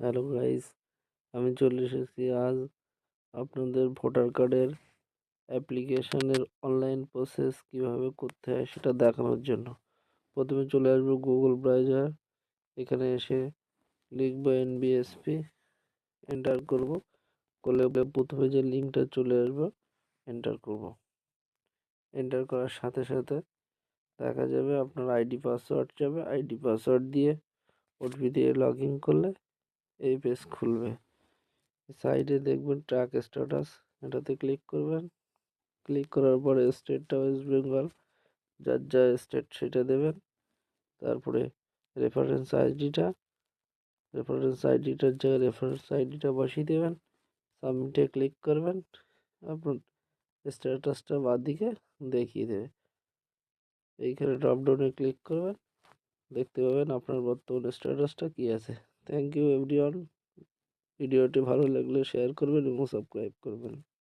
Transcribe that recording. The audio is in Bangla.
হ্যালো গাইস, আমি চলে এসেছি আজ আপনাদের ভোটার কার্ডের অ্যাপ্লিকেশনের অনলাইন প্রসেস কিভাবে করতে হয় সেটা দেখানোর জন্য। প্রথমে চলে আসবো গুগল ব্রাউজার, এখানে এসে লিখবো NBSP, এন্টার করব। করলে প্রথমে যে লিঙ্কটা চলে আসবে এন্টার করব। এন্টার করার সাথে সাথে দেখা যাবে আপনার আইডি পাসওয়ার্ড যাবে, আইডি পাসওয়ার্ড দিয়ে ওটিপি দিয়ে লগ ইন করলে এই পেজ খুলবে। সাইডে দেখবেন ট্র্যাক স্ট্যাটাস, এটাতে ক্লিক করবেন। ক্লিক করার পরে স্টেটটা ওয়েস্ট বেঙ্গল, যার যা স্টেট সেটা দেবেন। তারপরে রেফারেন্স আইডিটার জায়গায় রেফারেন্স আইডিটা বসিয়ে দেবেন। সাবমিটে ক্লিক করবেন, আপনার স্ট্যাটাসটা বাঁদিকে দেখিয়ে দেবে। এইখানে ড্রপডাউনে ক্লিক করবেন, দেখতে পাবেন আপনার বর্তমান স্ট্যাটাসটা কী আছে। Thank you everyone. ভিডিওটি ভালো লাগলে শেয়ার করবেন এবং সাবস্ক্রাইব করবেন।